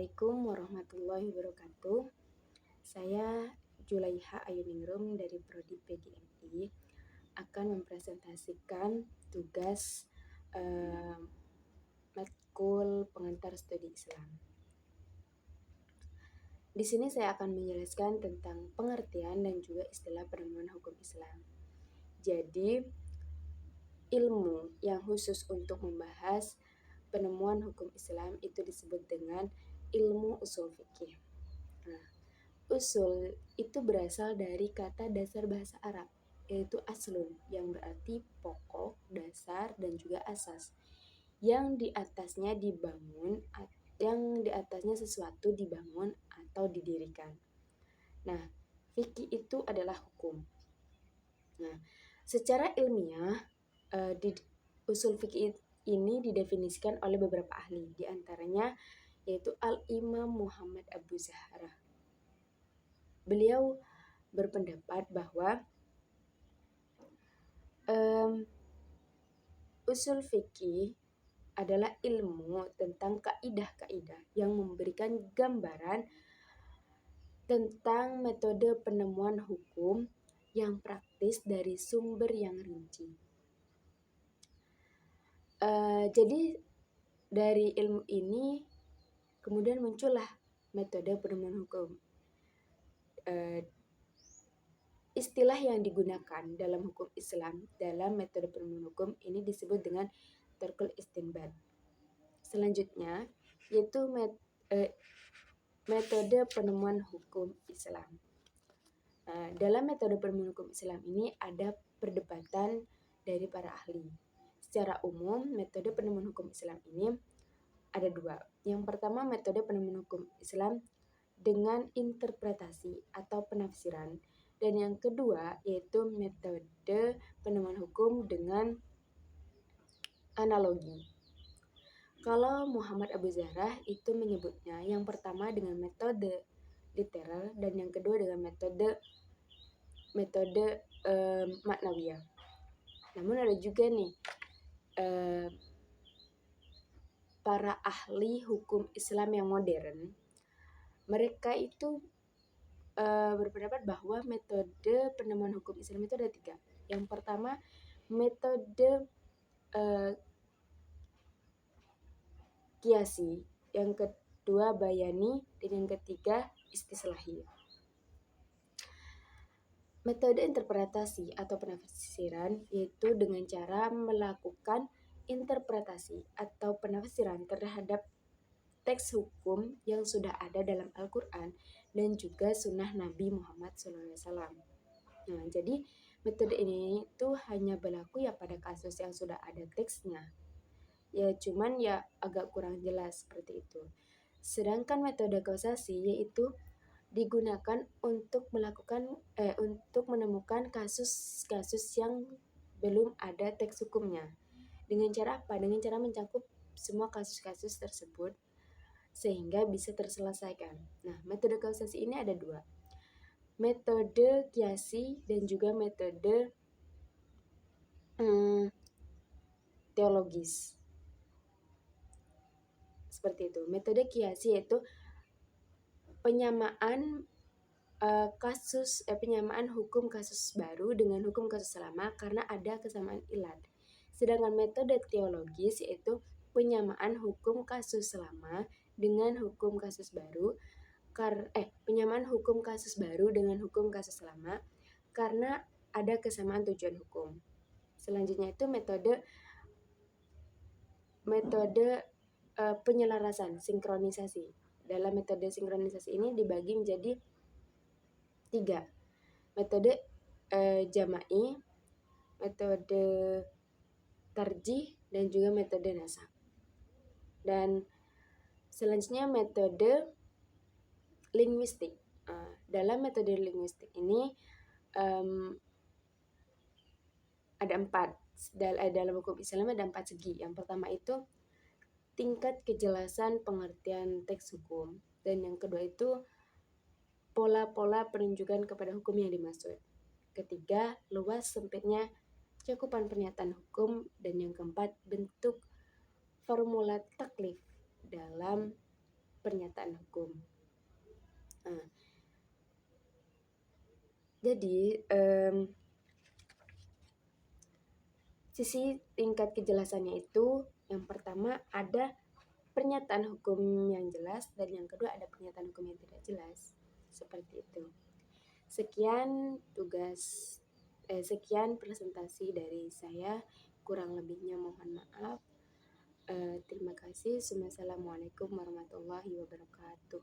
Assalamualaikum warahmatullahi wabarakatuh. Saya Julaiha Ayuningrum dari Prodi PGMI akan mempresentasikan tugas matkul pengantar studi Islam. Di sini saya akan menjelaskan tentang pengertian dan juga istilah penemuan hukum Islam. Jadi, ilmu yang khusus untuk membahas penemuan hukum Islam itu disebut dengan ilmu usul fikih. Nah, usul itu berasal dari kata dasar bahasa Arab, yaitu aslun, yang berarti pokok, dasar, dan juga asas. Yang di atasnya sesuatu dibangun atau didirikan. Nah, fikih itu adalah hukum. Nah, secara ilmiah, di usul fikih ini didefinisikan oleh beberapa ahli, di antaranya yaitu Al-Imam Muhammad Abu Zahra. Beliau berpendapat bahwa usul fikih adalah ilmu tentang kaidah-kaidah yang memberikan gambaran tentang metode penemuan hukum yang praktis dari sumber yang rinci. Jadi dari ilmu ini kemudian muncullah metode penemuan hukum. Istilah yang digunakan dalam hukum Islam dalam metode penemuan hukum ini disebut dengan tarkul istinbat. Selanjutnya yaitu metode penemuan hukum Islam. Dalam metode penemuan hukum Islam ini ada perdebatan dari para ahli. Secara umum, metode penemuan hukum Islam ini ada dua. Yang pertama, metode penemuan hukum Islam dengan interpretasi atau penafsiran. Dan yang kedua, yaitu metode penemuan hukum dengan analogi. Kalau Muhammad Abu Zahra itu menyebutnya yang pertama dengan metode literal dan yang kedua dengan metode maknawiyah. Namun ada juga nih para ahli hukum Islam yang modern, mereka itu berpendapat bahwa metode penemuan hukum Islam itu ada tiga. Yang pertama, metode kiasi, yang kedua bayani, dan yang ketiga istislahi. Metode interpretasi atau penafsiran yaitu dengan cara melakukan interpretasi atau penafsiran terhadap teks hukum yang sudah ada dalam Al-Quran dan juga sunnah Nabi Muhammad SAW. Nah, jadi metode ini itu hanya berlaku ya pada kasus yang sudah ada teksnya. Ya cuman ya agak kurang jelas seperti itu. Sedangkan metode kausasi yaitu digunakan untuk menemukan kasus-kasus yang belum ada teks hukumnya. Dengan cara apa? Dengan cara mencakup semua kasus-kasus tersebut sehingga bisa terselesaikan. Nah, metode kausasi ini ada dua. Metode kiasi dan juga metode teologis. Seperti itu. Metode kiasi yaitu penyamaan penyamaan hukum kasus baru dengan hukum kasus lama karena ada kesamaan ilat. Sedangkan metode teologis yaitu penyamaan hukum kasus lama dengan hukum kasus baru penyamaan hukum kasus baru dengan hukum kasus lama karena ada kesamaan tujuan hukum. Selanjutnya itu metode penyelarasan, sinkronisasi. Dalam metode sinkronisasi ini dibagi menjadi tiga. Metode jama'i, metode tarjih, dan juga metode nasab. Dan selanjutnya metode linguistik. Dalam metode linguistik ini ada empat. Dalam hukum Islam ada 4 segi. Yang pertama itu tingkat kejelasan pengertian teks hukum. Dan yang kedua itu pola-pola penunjukan kepada hukum yang dimaksud. Ketiga, luas sempitnya cakupan pernyataan hukum. Dan yang keempat, bentuk formula taklif dalam pernyataan hukum. Nah, jadi sisi tingkat kejelasannya itu yang pertama ada pernyataan hukum yang jelas dan yang kedua ada pernyataan hukum yang tidak jelas. Seperti itu. Sekian presentasi dari saya. Kurang lebihnya mohon maaf. Terima kasih. Wassalamualaikum warahmatullahi wabarakatuh.